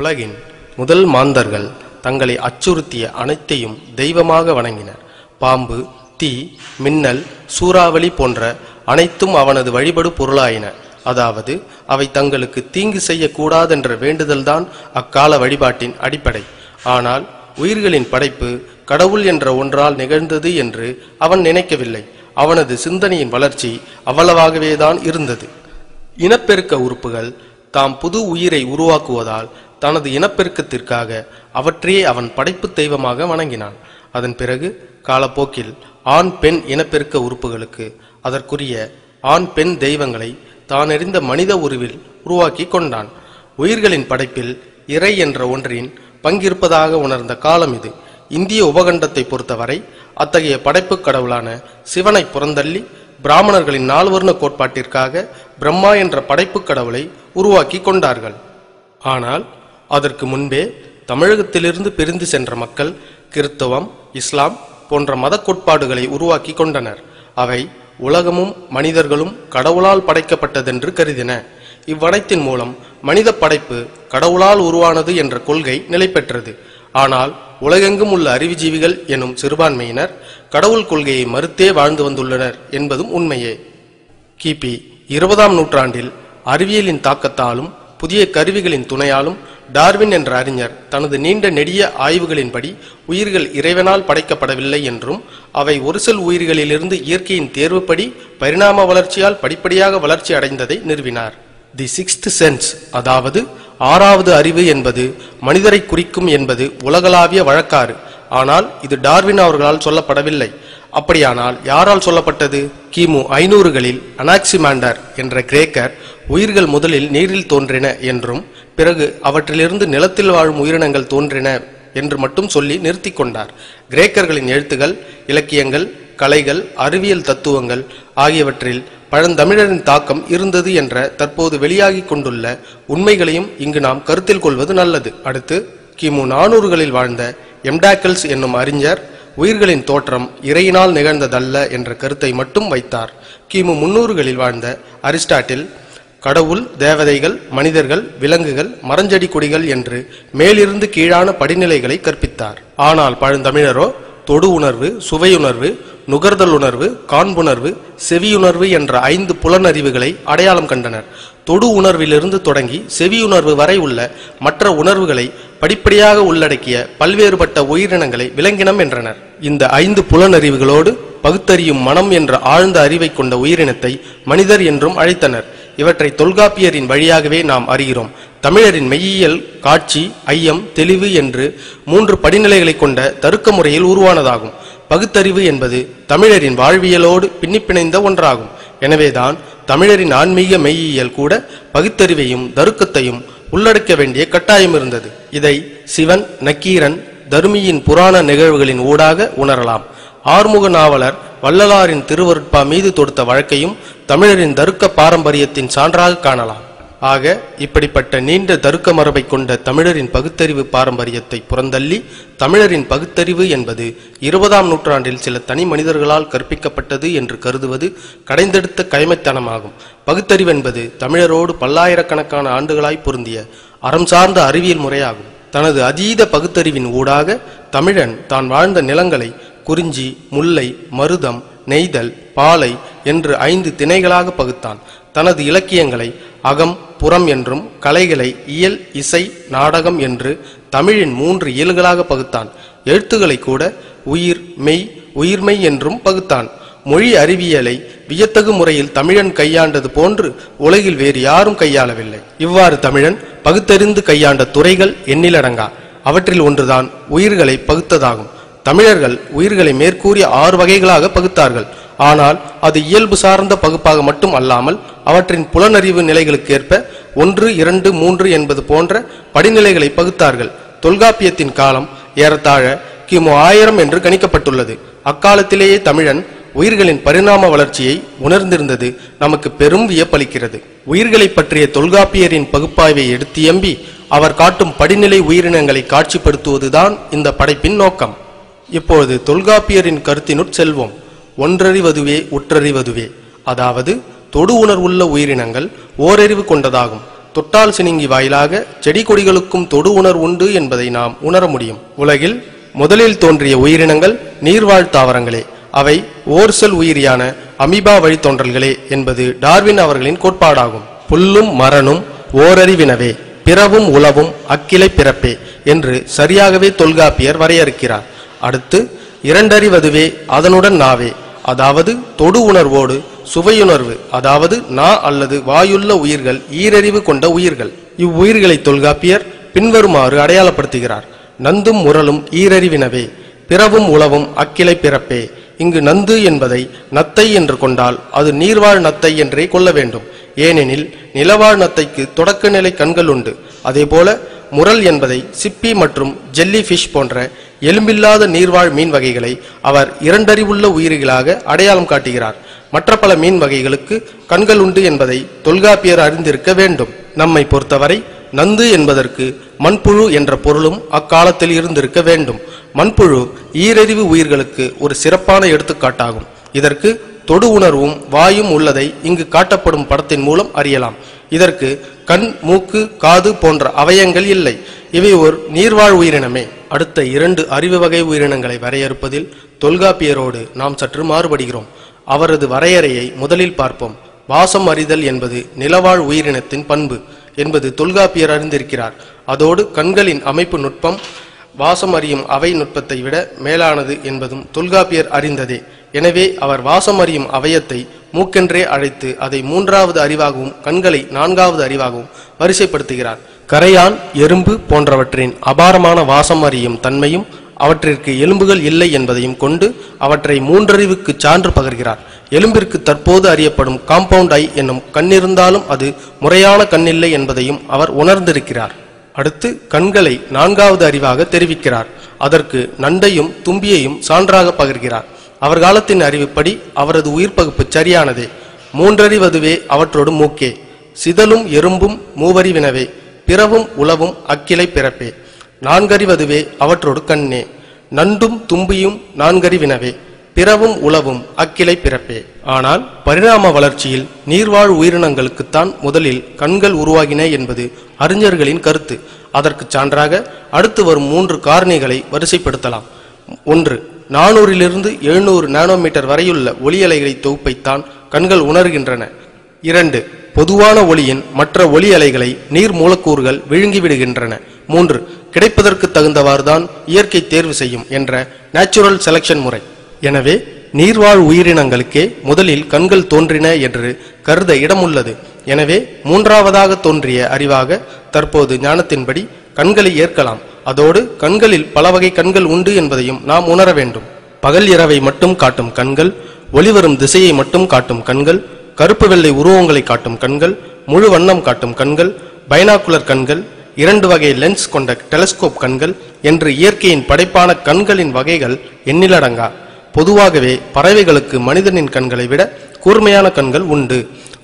உலகின் முதல் மாந்தர்கள் தங்களை அச்சுறுத்திய அனைத்தையும் தெய்வமாக வணங்கினர். பாம்பு, தீ, மின்னல், சூறாவளி போன்ற அனைத்தும் அவனது வழிபடு பொருளாயின. அதாவது அவை தங்களுக்கு தீங்கு செய்யக்கூடாதென்ற வேண்டுதல்தான் அக்கால வழிபாட்டின் அடிப்படை. ஆனால் உயிர்களின் படைப்பு கடவுள் என்ற ஒன்றால் நிகழ்ந்தது என்று அவன் நினைக்கவில்லை. அவனது சிந்தனையின் வளர்ச்சி அவ்வளவாகவேதான் இருந்தது. இனப்பெருக்க உறுப்புகள் தாம் புது உயிரை உருவாக்குவதால் தனது இனப்பெருக்கத்திற்காக அவற்றையே அவன் படைப்பு தெய்வமாக வணங்கினான். அதன் பிறகு காலப்போக்கில் ஆண் பெண் இனப்பெருக்க உறுப்புகளுக்கு அதற்குரிய ஆண் பெண் தெய்வங்களை தான் எறிந்த மனித உருவில் உருவாக்கி கொண்டான். உயிர்களின் படைப்பில் இறை என்ற ஒன்றின் பங்கிருப்பதாக உணர்ந்த காலம் இது. இந்திய உபகண்டத்தை பொறுத்தவரை அத்தகைய படைப்பு கடவுளான சிவனை புறந்தள்ளி பிராமணர்களின் நால்வர்ண கோட்பாட்டிற்காக பிரம்மா என்ற படைப்பு கடவுளை உருவாக்கி கொண்டார்கள். ஆனால் அதற்கு முன்பே தமிழகத்திலிருந்து பிரிந்து சென்ற மக்கள் கிறிஸ்தவம், இஸ்லாம் போன்ற மத கோட்பாடுகளை உருவாக்கி கொண்டனர். அவை உலகமும் மனிதர்களும் கடவுளால் படைக்கப்பட்டதென்று கருதின. இவ்வனைத்தின் மூலம் மனித படைப்பு கடவுளால் உருவானது என்ற கொள்கை நிலை பெற்றது. ஆனால் உலகெங்கும் உள்ள அறிவுஜீவிகள் எனும் சிறுபான்மையினர் கடவுள் கொள்கையை மறுத்தே வாழ்ந்து வந்துள்ளனர் என்பதும் உண்மையே. கிபி 20ஆம் நூற்றாண்டில் அறிவியலின் தாக்கத்தாலும் புதிய கருவிகளின் துணையாலும் டார்வின் என்ற அறிஞர் தனது நீண்ட நெடிய ஆய்வுகளின்படி உயிர்கள் இறைவனால் படைக்கப்படவில்லை என்றும் அவை ஒரு சில உயிர்களிலிருந்து இயற்கையின் தேர்வுப்படி பரிணாம வளர்ச்சியால் படிப்படியாக வளர்ச்சி அடைந்ததை நிறுவினார். தி சிக்ஸ்த் சென்ஸ், அதாவது ஆறாவது அறிவு என்பது மனிதரை குறிக்கும் என்பது உலகளாவிய வழக்காறு. ஆனால் இது டார்வின் அவர்களால் சொல்லப்படவில்லை. அப்படியானால் யாரால் சொல்லப்பட்டது? கிமு 500களில் அனாக்சிமாண்டர் என்ற கிரேக்கர் உயிர்கள் முதலில் நீரில் தோன்றின என்றும் பிறகு அவற்றிலிருந்து நிலத்தில் வாழும் உயிரினங்கள் தோன்றின என்று மட்டும் சொல்லி நிறுத்தி கொண்டார். கிரேக்கர்களின் எழுத்துகள், இலக்கியங்கள், கலைகள், அறிவியல் தத்துவங்கள் ஆகியவற்றில் பழந்தமிழரின் தாக்கம் இருந்தது என்ற தற்போது வெளியாகி கொண்டுள்ள உண்மைகளையும் இங்கு நாம் கருத்தில் கொள்வது நல்லது. அடுத்து கிமு 400களில் வாழ்ந்த எம்டாக்கல்ஸ் என்னும் அறிஞர் உயிர்களின் தோற்றம் இறையினால் நிகழ்ந்ததல்ல என்ற கருத்தை மட்டும் வைத்தார். கிமு 300களில் வாழ்ந்த அரிஸ்டாட்டில் கடவுள், தேவதைகள், மனிதர்கள், விலங்குகள், மரஞ்செடி கொடிகள் என்று மேலிருந்து கீழான படிநிலைகளை கற்பித்தார். ஆனால் பழந்தமிழரோ தொடு உணர்வு, சுவையுணர்வு, நுகர்தல் உணர்வு, காண்புணர்வு, செவியுணர்வு என்ற 5 புலனறிவுகளை அடையாளம் கண்டனர். தொடு உணர்விலிருந்து தொடங்கி செவியுணர்வு வரை உள்ள மற்ற உணர்வுகளை படிப்படியாக உள்ளடக்கிய பல்வேறுபட்ட உயிரினங்களை விலங்கினம் என்றனர். இந்த 5 புலனறிவுகளோடு பகுத்தறியும் மனம் என்ற ஆழ்ந்த அறிவை கொண்ட உயிரினத்தை மனிதர் என்றும் அழைத்தனர். இவற்றை தொல்காப்பியரின் வழியாகவே நாம் அறிகிறோம். தமிழரின் மெய்யியல் காட்சி, ஐயம், தெளிவு என்று 3 படிநிலைகளை கொண்ட தருக்க முறையில் உருவானதாகும். பகுத்தறிவு என்பது தமிழரின் வாழ்வியலோடு பின்னிப்பிணைந்த ஒன்றாகும். எனவேதான் தமிழரின் ஆன்மீக மெய்யியல் கூட பகுத்தறிவையும் தருக்கத்தையும் உள்ளடக்க வேண்டிய கட்டாயம் இருந்தது. இதை சிவன், நக்கீரன், தருமியின் புராண நிகழ்வுகளின் ஊடாக உணரலாம். ஆறுமுக நாவலர் வள்ளலாரின் திருவருட்பா மீது தொடுத்த வழக்கையும் தமிழரின் தருக்க பாரம்பரியத்தின் சான்றாக காணலாம். ஆக இப்படிப்பட்ட நீண்ட தருக்க மரபை கொண்ட தமிழரின் பகுத்தறிவு பாரம்பரியத்தை புறந்தள்ளி தமிழரின் பகுத்தறிவு என்பது 20ஆம் நூற்றாண்டில் சில தனி மனிதர்களால் கற்பிக்கப்பட்டது என்று கருதுவது கடைந்தெடுத்த கைமைத்தனமாகும். பகுத்தறிவென்பது தமிழரோடு பல்லாயிரக்கணக்கான ஆண்டுகளாய் பொருந்திய அறம் சார்ந்த அறிவியல் முறையாகும். தனது அதீத பகுத்தறிவின் ஊடாக தமிழன் தான் வாழ்ந்த நிலங்களை குறிஞ்சி, முல்லை, மருதம், நெய்தல், பாலை என்று 5 திணைகளாக பகுத்தான். தனது இலக்கியங்களை அகம், புறம் என்றும், கலைகளை இயல், இசை, நாடகம் என்று தமிழின் 3 இயல்களாக பகுத்தான். எழுத்துக்களை கூட உயிர், மெய், உயிர்மை என்றும் பகுத்தான். மொழி அறிவியலை வியத்தகு முறையில் தமிழன் கையாண்டது போன்று உலகில் வேறு யாரும் கையாளவில்லை. இவ்வாறு தமிழன் பகுத்தறிந்து கையாண்ட துறைகள் எண்ணிலடங்கா. அவற்றில் ஒன்றுதான் உயிர்களை பகுத்ததாகும். தமிழர்கள் உயிர்களை மேற்கூறிய 6 வகைகளாக பகுத்தார்கள். ஆனால் அது இயல்பு சார்ந்த பகுப்பாக மட்டும் அல்லாமல் அவற்றின் புலனறிவு நிலைகளுக்கு ஏற்ப 1, 2, 3 என்பது போன்ற படிநிலைகளை பகுத்தார்கள். தொல்காப்பியத்தின் காலம் ஏறத்தாழ கிமு 1000 என்று கணிக்கப்பட்டுள்ளது. அக்காலத்திலேயே தமிழன் உயிர்களின் பரிணாம வளர்ச்சியை உணர்ந்திருந்தது நமக்கு பெரும் வியப்பளிக்கிறது. உயிர்களை பற்றிய தொல்காப்பியரின் பகுப்பாய்வை எடுத்தியம்பி அவர் காட்டும் படிநிலை உயிரினங்களை காட்சிப்படுத்துவதுதான் இந்த படைப்பின் நோக்கம். இப்பொழுது தொல்காப்பியரின் கருத்தினுட் செல்வோம். ஒன்றறிவதுவே உற்றறிவதுவே, அதாவது தொடு உணர்வுள்ள உயிரினங்கள் ஓரறிவு கொண்டதாகும். தொட்டால் சினிங்கி வாயிலாக செடி கொடிகளுக்கும் தொடு உணர்வு உண்டு என்பதை நாம் உணர முடியும். உலகில் முதலில் தோன்றிய உயிரினங்கள் நீர்வாழ் தாவரங்களே. அவை ஓர்செல் உயிரியான அமீபா வழித்தோன்றல்களே என்பது டார்வின் அவர்களின் கோட்பாடாகும். புல்லும் மரணும் ஓரறிவினவே, பிறவும் உளவும் அக்கிளை பிறப்பே என்று சரியாகவே தொல்காப்பியர் வரையறுக்கிறார். அடுத்து இரண்டறிவதுவே அதனுடன் நாவே, அதாவது தொடு உணர்வோடு சுவையுணர்வு, அதாவது நா அல்லது வாயுள்ள உயிர்கள் ஈரறிவு கொண்ட உயிர்கள். இவ்வுயிர்களை தொல்காப்பியர் பின்வருமாறு அடையாளப்படுத்துகிறார். நந்தும் முரலும் ஈரறிவினவே, பிறவும் உளவும் அக்கிளை பிறப்பே. இங்கு நந்து என்பதை நத்தை என்று கொண்டால் அது நீர்வாழ் நத்தை என்றே கொள்ள வேண்டும். ஏனெனில் நிலவாழ் நத்தைக்கு தொடக்க நிலை கண்கள் உண்டு. அதேபோல முரல் என்பதை சிப்பி மற்றும் ஜெல்லி ஃபிஷ் போன்ற எலும்பில்லாத நீர்வாழ் மீன் வகைகளை அவர் இரண்டறிவுள்ள உயிரிகளாக அடையாளம் காட்டுகிறார். மற்ற பல மீன் வகைகளுக்கு கண்கள் உண்டு என்பதை தொல்காப்பியர் அறிந்திருக்க வேண்டும். நம்மை பொறுத்தவரை நந்து என்பதற்கு மண்புழு என்ற பொருளும் அக்காலத்தில் இருந்திருக்க வேண்டும். மண்புழு ஈரறிவு உயிர்களுக்கு ஒரு சிறப்பான எடுத்துக்காட்டாகும். இதற்கு தொடு உணர்வும் வாயும் உள்ளதை இங்கு காட்டப்படும் படத்தின் மூலம் அறியலாம். இதற்கு கண், மூக்கு, காது போன்ற அவயங்கள் இல்லை. இவை ஒரு நீர்வாழ் உயிரினமே. அடுத்த 2 அறிவு வகை உயிரினங்களை வரையறுப்பதில் தொல்காப்பியரோடு நாம் சற்று மாறுபடுகிறோம். அவரது வரையறையை முதலில் பார்ப்போம். வாசம் அறிதல் என்பது நிலவாழ் உயிரினத்தின் பண்பு என்பது தொல்காப்பியர் அறிந்திருக்கிறார். அதோடு கண்களின் அமைப்பு நுட்பம் வாசம் அறியும் அவை நுட்பத்தை விட மேலானது என்பதும் தொல்காப்பியர் அறிந்ததே. எனவே அவர் வாசம் அறியும் அவயத்தை மூக்கென்றே அழைத்து அதை 3வது அறிவாகவும் கண்களை 4வது அறிவாகவும் வரிசைப்படுத்துகிறார். கரையான், எறும்பு போன்றவற்றின் அபாரமான வாசம் அறியும் தன்மையும் அவற்றிற்கு எலும்புகள் இல்லை என்பதையும் கொண்டு அவற்றை 3 அறிவுக்கு சான்று பகர்கிறார். எலும்பிற்கு தற்போது அறியப்படும் காம்பவுண்ட் ஐ என்னும் கண்ணிருந்தாலும் அது முறையான கண்ணில்லை என்பதையும் அவர் உணர்ந்திருக்கிறார். அடுத்து கண்களை 4வது அறிவாக தெரிவிக்கிறார். அதற்கு நண்டையும் தும்பியையும் சான்றாக பகர்கிறார். அவர் காலத்தின் அறிவுப்படி அவரது உயிர் பகுப்பு சரியானதே. 3 அறிவதுவே அவற்றோடு மூக்கே. சிதலும் எறும்பும் மூவறிவினவே, பிறவும் உளவும் அக்கிளை பிறப்பே. 4 அறிவதுவே அவற்றோடு கண்ணே. நண்டும் தும்பியும் 4 அறிவினவே, பிறவும் உளவும் அக்கிளை பிறப்பே. ஆனால் பரிணாம வளர்ச்சியில் நீர்வாழ் உயிரினங்களுக்குத்தான் முதலில் கண்கள் உருவாகின என்பது அறிஞர்களின் கருத்து. அதற்கு சான்றாக அடுத்து வரும் 3 காரணிகளை வரிசைப்படுத்தலாம். 1. 400 - 700 நானோமீட்டர் வரையுள்ள ஒளி அலைகளை தொகுப்பைத்தான் கண்கள் உணர்கின்றன. 2. பொதுவான ஒளியின் மற்ற ஒளி அலைகளை நீர் மூலக்கூறுகள் விழுங்கிவிடுகின்றன. 3. கிடைப்பதற்கு தகுந்தவாறுதான் இயற்கை தேர்வு செய்யும் என்ற நேச்சுரல் செலக்ஷன் முறை. எனவே நீர்வாழ் உயிரினங்களுக்கே முதலில் கண்கள் தோன்றின என்று கருத இடமுள்ளது. எனவே 3வதாக தோன்றிய அறிவாக தற்போது ஞானத்தின்படி கண்களை ஏற்கலாம். அதோடு கண்களில் பல வகை கண்கள் உண்டு என்பதையும் நாம் உணர வேண்டும். பகல் இரவை மட்டும் காட்டும் கண்கள், ஒளிவரும் திசையை மட்டும் காட்டும் கண்கள், கருப்பு வெள்ளை உருவங்களை காட்டும் கண்கள், முழு வண்ணம் காட்டும் கண்கள், பைனாக்குலர் கண்கள், 2 வகை லென்ஸ் கொண்ட டெலஸ்கோப் கண்கள் என்று இயற்கையின் படைப்பான கண்களின் வகைகள் எண்ணிலடங்கா. பொதுவாகவே பறவைகளுக்கு மனிதனின் கண்களை விட கூர்மையான கண்கள் உண்டு.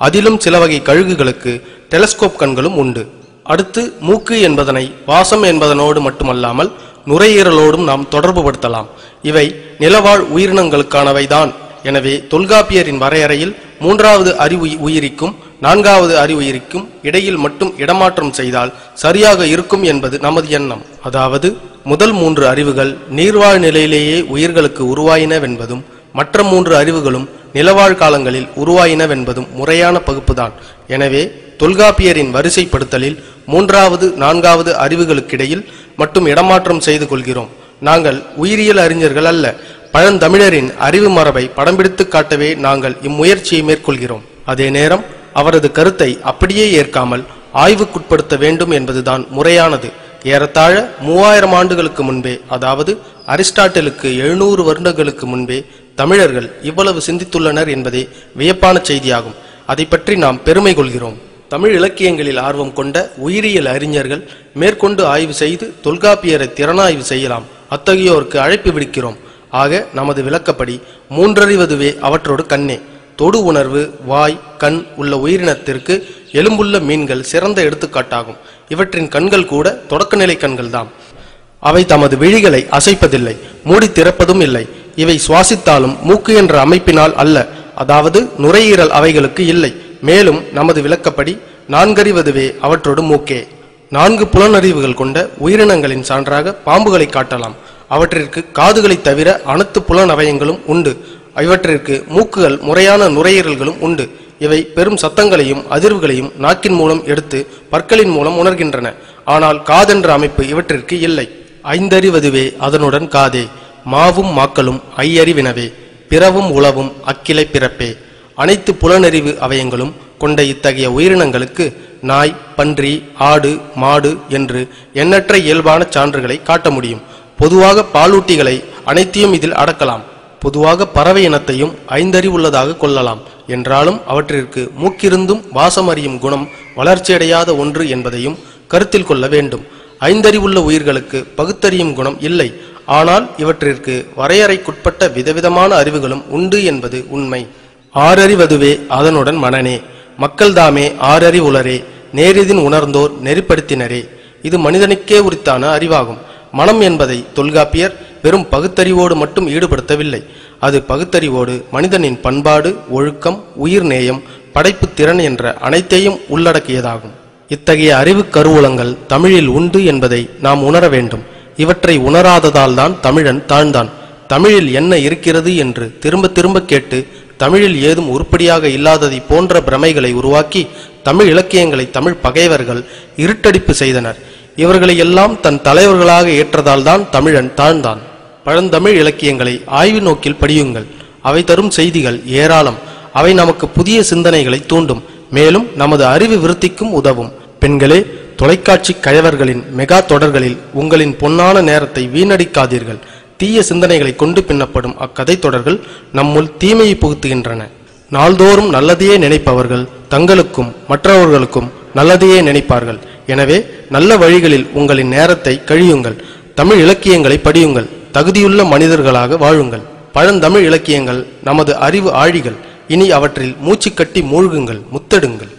அதிலும் சில வகை கழுகுகளுக்கு டெலஸ்கோப் கண்களும் உண்டு. அடுத்து மூக்கு என்பதனை வாசம் என்பதனோடு மட்டுமல்லாமல் நுரையீரலோடும் நாம் தொடர்பு படுத்தலாம். இவை நிலவாழ் உயிரினங்களுக்கானவைதான். எனவே தொல்காப்பியரின் வரையறையில் 3வது அறிவு உயிரிக்கும் 4வது அறிவு உயிரிக்கும் இடையில் மட்டும் இடமாற்றம் செய்தால் சரியாக இருக்கும் என்பது நமது எண்ணம். அதாவது முதல் 3 அறிவுகள் நீர்வாழ் நிலையிலேயே உயிர்களுக்கு உருவாயினவென்பதும் மற்ற 3 அறிவுகளும் நிலவாழ் காலங்களில் உருவாயினவென்பதும் முறையான பகுப்புதான். எனவே தொல்காப்பியரின் வரிசைப்படுத்தலில் 3வது 4வது அறிவுகளுக்கிடையில் மட்டும் இடமாற்றம் செய்து கொள்கிறோம். நாங்கள் உயிரியல் அறிஞர்கள் அல்ல. பழந்தமிழரின் அறிவு மரபை படம் பிடித்து காட்டவே நாங்கள் இம்முயற்சியை மேற்கொள்கிறோம். அதே நேரம் அவரது கருத்தை அப்படியே ஏற்காமல் ஆய்வுக்குட்படுத்த வேண்டும் என்பதுதான் முறையானது. ஏறத்தாழ 3000 ஆண்டுகளுக்கு முன்பே, அதாவது அரிஸ்டாட்டிலுக்கு 700 வருடங்களுக்கு முன்பே தமிழர்கள் இவ்வளவு சிந்தித்துள்ளனர் என்பதே வியப்பான செய்தியாகும். அதை பற்றி நாம் பெருமை கொள்கிறோம். தமிழ் இலக்கியங்களில் ஆர்வம் கொண்ட உயிரியல் அறிஞர்கள் மேற்கொண்டு ஆய்வு செய்து தொல்காப்பியரை திறனாய்வு செய்யலாம். அத்தகையோருக்கு அழைப்பு விடுக்கிறோம். ஆக நமது விளக்கப்படி 3 அறிவதுவே அவற்றோடு கண்ணே. தொடு உணர்வு, வாய், கண் உள்ள உயிரினத்திற்கு எலும்புள்ள மீன்கள் சிறந்த எடுத்துக்காட்டாகும். இவற்றின் கண்கள் கூட தொடக்கநிலை கண்கள் தான். அவை தமது விழிகளை அசைப்பதில்லை, மூடி திறப்பதும் இல்லை. இவை சுவாசித்தாலும் மூக்கு என்ற அமைப்பினால் அல்ல, அதாவது நுரையீரல் அவைகளுக்கு இல்லை. மேலும் நமது விளக்கப்படி நான்கறிவதுவே அவற்றோடு மூக்கே. 4 புலனறிவுகள் கொண்ட உயிரினங்களின் சான்றாக பாம்புகளை காட்டலாம். அவற்றிற்கு காதுகளை தவிர அனைத்து புலனவயங்களும் உண்டு. இவற்றிற்கு மூக்குகள், முறையான நுரையீரல்களும் உண்டு. இவை பெரும் சத்தங்களையும் அதிர்வுகளையும் நாக்கின் மூலம் எடுத்து பற்களின் மூலம் உணர்கின்றன. ஆனால் காதென்ற அமைப்பு இவற்றிற்கு இல்லை. 5அறிவதுவே அதனுடன் காதே. மாவும் மாக்களும் ஐயறிவினவே. பிறவும் உளவும் அக்கிளை பிறப்பே. அனைத்து புலனறிவு அவயங்களும் கொண்ட இத்தகைய உயிரினங்களுக்கு நாய், பன்றி, ஆடு, மாடு என்று எண்ணற்ற இயல்பான சான்றுகளை காட்ட முடியும். பொதுவாக பாலூட்டிகளை அனைத்தையும் இதில் அடக்கலாம். பொதுவாக பறவை இனத்தையும் 5 அறிவுள்ளதாக கொள்ளலாம். என்றாலும் அவற்றிற்கு மூக்கிருந்தும் வாசம் அறியும் குணம் வளர்ச்சியடையாத ஒன்று என்பதையும் கருத்தில் கொள்ள வேண்டும். 5 அறிவுள்ள உயிர்களுக்கு பகுத்தறியும் குணம் இல்லை. ஆனால் இவற்றிற்கு வரையறைக்குட்பட்ட விதவிதமான அறிவுகளும் உண்டு என்பது உண்மை. 6 அறிவதுவே அதனுடன் மனனே. மக்கள் தாமே 6 அறிவுளரே. நேரிதின் உணர்ந்தோர் நெறிப்படுத்தினரே. இது மனிதனுக்கே உரித்தான அறிவாகும். மனம் என்பதை தொல்காப்பியர் வெறும் பகுத்தறிவோடு மட்டும் ஈடுபடுத்தவில்லை. அது பகுத்தறிவோடு மனிதனின் பண்பாடு, ஒழுக்கம், உயிர் நேயம், படைப்பு திறன் என்ற அனைத்தையும் உள்ளடக்கியதாகும். இத்தகைய அறிவு கருவூலங்கள் தமிழில் உண்டு என்பதை நாம் உணர வேண்டும். இவற்றை உணராததால் தான் தமிழன் தாழ்ந்தான். தமிழில் என்ன இருக்கிறது என்று திரும்ப திரும்ப கேட்டு தமிழில் ஏதும் உருப்படியாக இல்லாததை போன்ற பிரமைகளை உருவாக்கி தமிழ் இலக்கியங்களை தமிழ் பகைவர்கள் இருட்டடிப்பு செய்தனர். இவர்களை எல்லாம் தன் தலைவர்களாக ஏற்றதால் தான் தமிழன் தாழ்ந்தான். பழந்தமிழ் இலக்கியங்களை ஆய்வு நோக்கில் படியுங்கள். அவை தரும் செய்திகள் ஏராளம். அவை நமக்கு புதிய சிந்தனைகளை தூண்டும். மேலும் நமது அறிவு விருத்திக்கும் உதவும். பெண்களே, தொலைக்காட்சி கயவர்களின் மெகா தொடர்களில் உங்களின் பொன்னான நேரத்தை வீணடிக்காதீர்கள். தீய சிந்தனைகளை கொண்டு பின்னப்படும் அக்கதை தொடர்கள் நம்முள் தீமையை புகுத்துகின்றன. நாள்தோறும் நல்லதையே நினைப்பவர்கள் தங்களுக்கும் மற்றவர்களுக்கும் நல்லதையே நினைப்பார்கள். எனவே நல்ல வழிகளில் உங்களின் நேரத்தை கழியுங்கள். தமிழ் இலக்கியங்களை படியுங்கள். தகுதியுள்ள மனிதர்களாக வாழுங்கள். பழந்தமிழ் இலக்கியங்கள் நமது அறிவு ஆழிகள். இனி அவற்றில் மூச்சு கட்டி மூழ்குங்கள், முத்தெடுங்கள்.